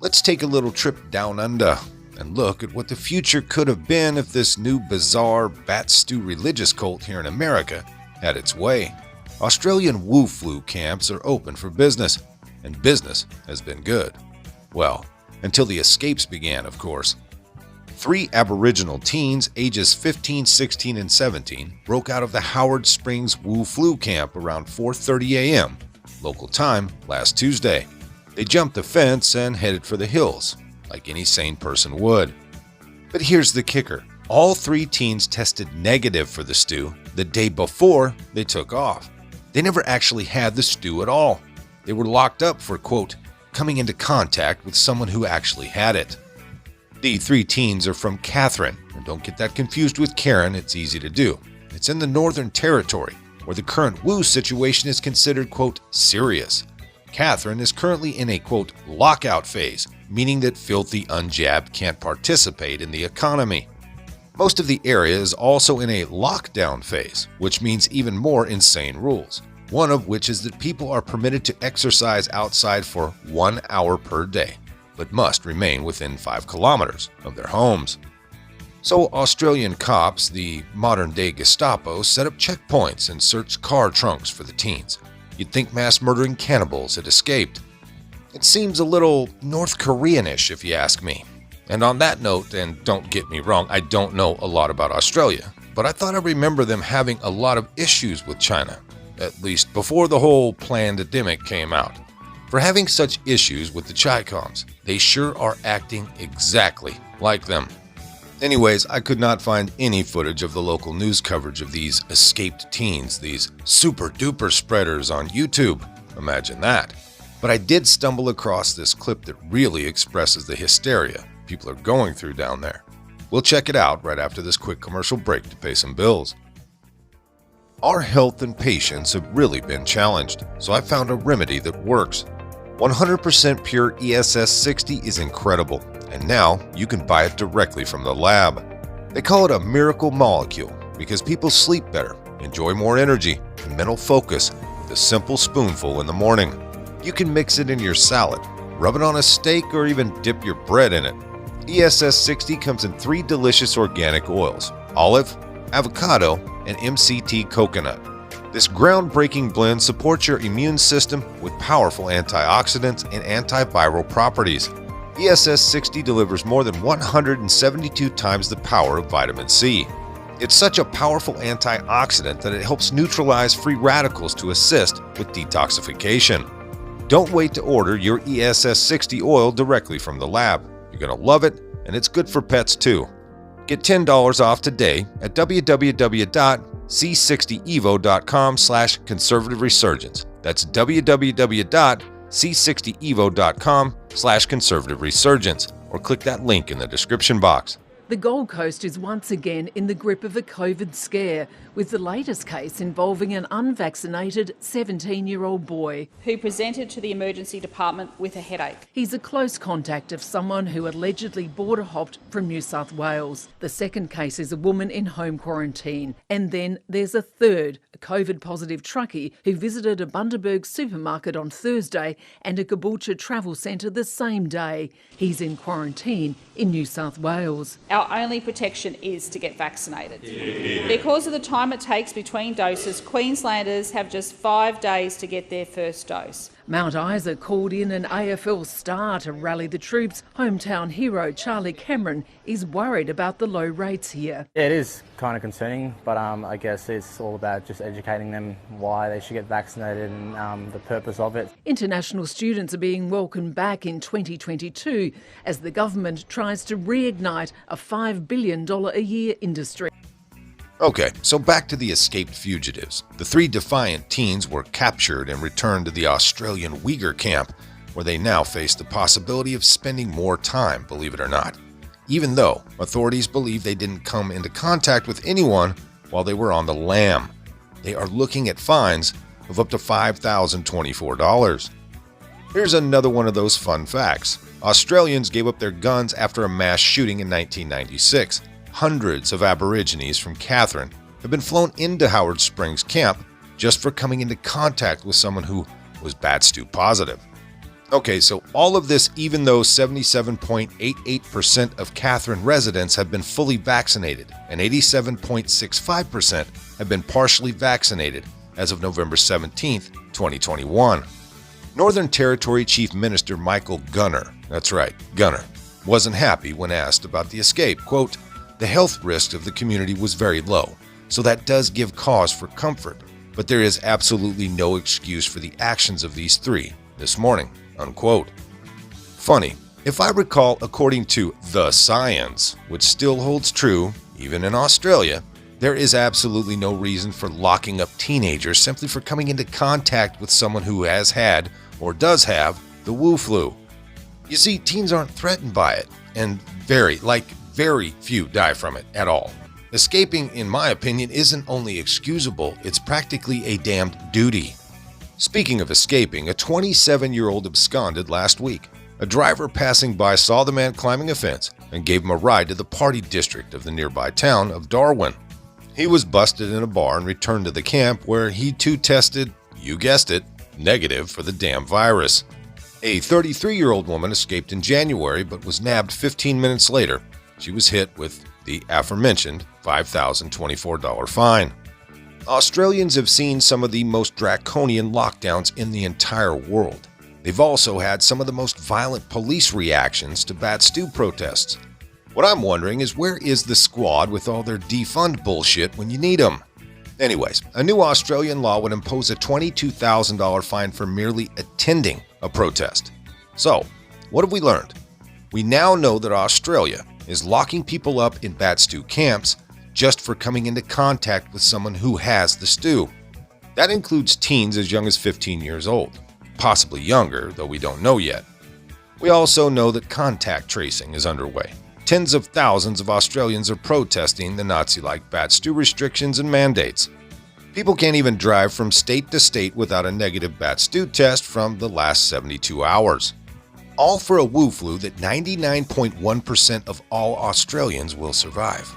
Let's take a little trip down under and look at what the future could have been if this new bizarre bat stew religious cult here in America had its way. Australian Wu Flu camps are open for business, and business has been good. Well, until the escapes began, of course. 3 Aboriginal teens, ages 15, 16, and 17, broke out of the Howard Springs Wu Flu camp around 4:30 a.m. local time last Tuesday. They jumped the fence and headed for the hills, like any sane person would. But here's the kicker. All 3 teens tested negative for the stew the day before they took off. They never actually had the stew at all. They were locked up for, quote, coming into contact with someone who actually had it. The 3 teens are from Catherine, and don't get that confused with Karen, it's easy to do. It's in the Northern Territory, where the current Wu situation is considered, quote, serious. Catherine is currently in a, quote, lockout phase, meaning that filthy unjabbed can't participate in the economy. Most of the area is also in a lockdown phase, which means even more insane rules, one of which is that people are permitted to exercise outside for 1 hour per day, but must remain within 5 kilometers of their homes. So Australian cops, the modern-day Gestapo, set up checkpoints and searched car trunks for the teens. You'd think mass-murdering cannibals had escaped. It seems a little North Korean-ish, if you ask me. And on that note, and don't get me wrong, I don't know a lot about Australia, but I thought I remember them having a lot of issues with China, at least before the whole pandemic came out. For having such issues with the Chi-Coms, they sure are acting exactly like them. Anyways, I could not find any footage of the local news coverage of these escaped teens, these super-duper spreaders on YouTube. Imagine that. But I did stumble across this clip that really expresses the hysteria people are going through down there. We'll check it out right after this quick commercial break to pay some bills. Our health and patience have really been challenged, so I found a remedy that works. 100% pure ESS60 is incredible, and now you can buy it directly from the lab. They call it a miracle molecule because people sleep better, enjoy more energy, and mental focus with a simple spoonful in the morning. You can mix it in your salad, rub it on a steak, or even dip your bread in it. ESS60 comes in 3 delicious organic oils: olive, avocado, and MCT coconut. This groundbreaking blend supports your immune system with powerful antioxidants and antiviral properties. ESS60 delivers more than 172 times the power of vitamin C. It's such a powerful antioxidant that it helps neutralize free radicals to assist with detoxification. Don't wait to order your ESS60 oil directly from the lab. You're going to love it, and it's good for pets too. Get $10 off today at www.c60evo.com/conservative resurgence. That's www.c60evo.com/conservative resurgence, or click that link in the description box. The Gold Coast is once again in the grip of a COVID scare, with the latest case involving an unvaccinated 17-year-old boy who presented to the emergency department with a headache. He's a close contact of someone who allegedly border hopped from New South Wales. The second case is a woman in home quarantine. And then there's a third, a COVID-positive truckie who visited a Bundaberg supermarket on Thursday and a Caboolture travel centre the same day. He's in quarantine in New South Wales. Our only protection is to get vaccinated. Because of the time it takes between doses, Queenslanders have just 5 days to get their first dose. Mount Isa called in an AFL star to rally the troops. Hometown hero Charlie Cameron is worried about the low rates here. Yeah, it is kind of concerning, but I guess it's all about just educating them why they should get vaccinated and the purpose of it. International students are being welcomed back in 2022 as the government tries to reignite a $5 billion a year industry. Okay, so back to the escaped fugitives. The 3 defiant teens were captured and returned to the Australian Uyghur camp, where they now face the possibility of spending more time, believe it or not, even though authorities believe they didn't come into contact with anyone while they were on the lam. They are looking at fines of up to $5,024. Here's another one of those fun facts. Australians gave up their guns after a mass shooting in 1996. Hundreds of Aborigines from Catherine have been flown into Howard Springs camp just for coming into contact with someone who was bat stew positive. Okay, so all of this even though 77.88% of Catherine residents have been fully vaccinated and 87.65% have been partially vaccinated as of November 17, 2021. Northern Territory Chief Minister Michael Gunner, that's right, Gunner, wasn't happy when asked about the escape. Quote, "The health risk of the community was very low, so that does give cause for comfort, but there is absolutely no excuse for the actions of these three this morning." Unquote. Funny, if I recall, according to the science, which still holds true even in Australia, there is absolutely no reason for locking up teenagers simply for coming into contact with someone who has had or does have the Wu flu. You see, teens aren't threatened by it, and very few die from it at all. Escaping, in my opinion, isn't only excusable, it's practically a damned duty. Speaking of escaping, a 27-year-old absconded last week. A driver passing by saw the man climbing a fence and gave him a ride to the party district of the nearby town of Darwin. He was busted in a bar and returned to the camp where he too tested, you guessed it, negative for the damn virus. A 33-year-old woman escaped in January but was nabbed 15 minutes later. She was hit with the aforementioned $5,024 fine. Australians have seen some of the most draconian lockdowns in the entire world. They've also had some of the most violent police reactions to Bat Stew protests. What I'm wondering is, where is the squad with all their defund bullshit when you need them? Anyways, a new Australian law would impose a $22,000 fine for merely attending a protest. So, what have we learned? We now know that Australia is locking people up in Bat Stew camps just for coming into contact with someone who has the stew. That includes teens as young as 15 years old, possibly younger, though we don't know yet. We also know that contact tracing is underway. Tens of thousands of Australians are protesting the Nazi-like Bat Stew restrictions and mandates. People can't even drive from state to state without a negative Bat Stew test from the last 72 hours. All for a Wu flu that 99.1% of all Australians will survive.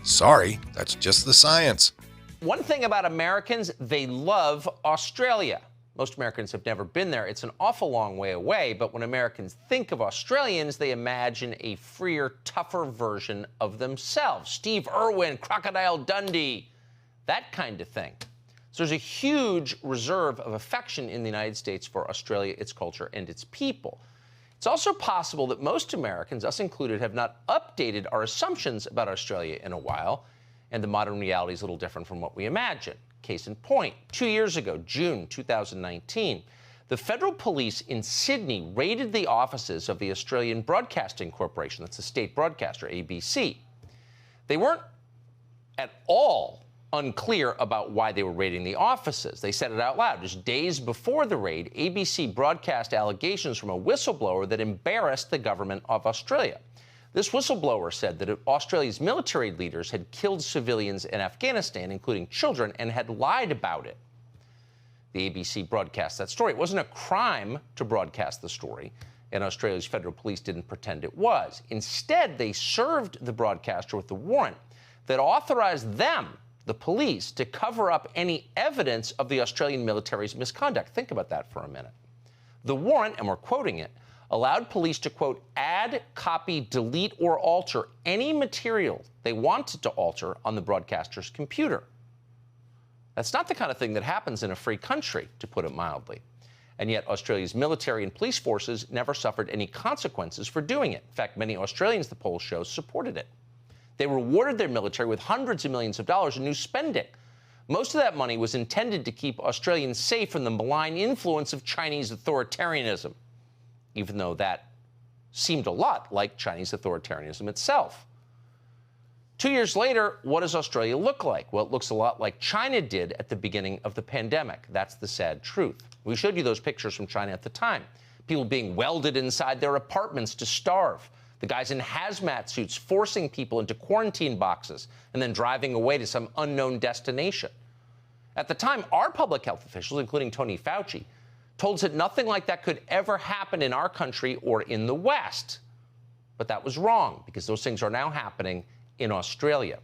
Sorry, that's just the science. One thing about Americans, they love Australia. Most Americans have never been there. It's an awful long way away, but when Americans think of Australians, they imagine a freer, tougher version of themselves. Steve Irwin, Crocodile Dundee, that kind of thing. So there's a huge reserve of affection in the United States for Australia, its culture, and its people. It's also possible that most Americans, us included, have not updated our assumptions about Australia in a while, and the modern reality is a little different from what we imagine. Case in point, 2 years ago, June 2019, the federal police in Sydney raided the offices of the Australian Broadcasting Corporation, that's the state broadcaster, ABC. They weren't at all unclear about why they were raiding the offices. They said it out loud. Just days before the raid, ABC broadcast allegations from a whistleblower that embarrassed the government of Australia. This whistleblower said that Australia's military leaders had killed civilians in Afghanistan, including children, and had lied about it. The ABC broadcast that story. It wasn't a crime to broadcast the story, and Australia's federal police didn't pretend it was. Instead, they served the broadcaster with a warrant that authorized them, the police, to cover up any evidence of the Australian military's misconduct. Think about that for a minute. The warrant, and we're quoting it, allowed police to, quote, add, copy, delete, or alter any material they wanted to alter on the broadcaster's computer. That's not the kind of thing that happens in a free country, to put it mildly. And yet Australia's military and police forces never suffered any consequences for doing it. In fact, many Australians, the poll shows, supported it. They rewarded their military with hundreds of millions of dollars in new spending. Most of that money was intended to keep Australians safe from the malign influence of Chinese authoritarianism, even though that seemed a lot like Chinese authoritarianism itself. 2 years later, what does Australia look like? Well, it looks a lot like China did at the beginning of the pandemic. That's the sad truth. We showed you those pictures from China at the time. People being welded inside their apartments to starve. The guys in hazmat suits forcing people into quarantine boxes and then driving away to some unknown destination. At the time, our public health officials, including Tony Fauci, told us that nothing like that could ever happen in our country or in the West. But that was wrong, because those things are now happening in Australia.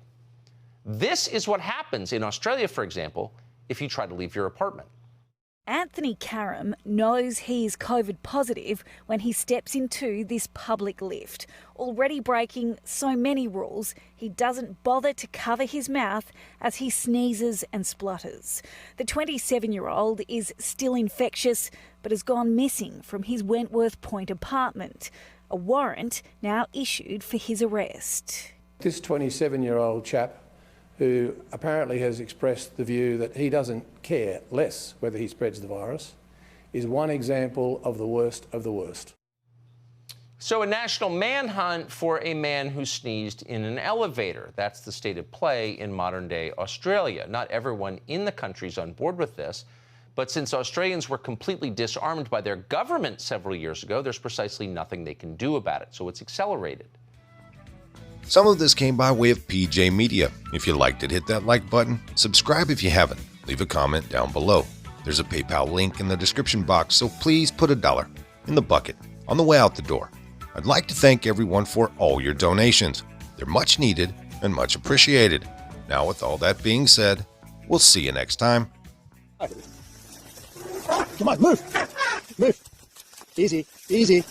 This is what happens in Australia, for example, if you try to leave your apartment. Anthony Karam knows he's COVID positive when he steps into this public lift, already breaking so many rules he doesn't bother to cover his mouth as he sneezes and splutters. The 27-year-old is still infectious but has gone missing from his Wentworth Point apartment. A warrant now issued for his arrest. This 27-year-old chap, who apparently has expressed the view that he doesn't care less whether he spreads the virus, is one example of the worst of the worst. So a national manhunt for a man who sneezed in an elevator. That's the state of play in modern-day Australia. Not everyone in the country is on board with this, but since Australians were completely disarmed by their government several years ago, there's precisely nothing they can do about it, so it's accelerated. Some of this came by way of PJ Media. If you liked it, hit that like button. Subscribe if you haven't. Leave a comment down below. There's a PayPal link in the description box, so please put $1 in the bucket on the way out the door. I'd like to thank everyone for all your donations. They're much needed and much appreciated. Now, with all that being said, we'll see you next time. Come on, move. Move. Easy, easy.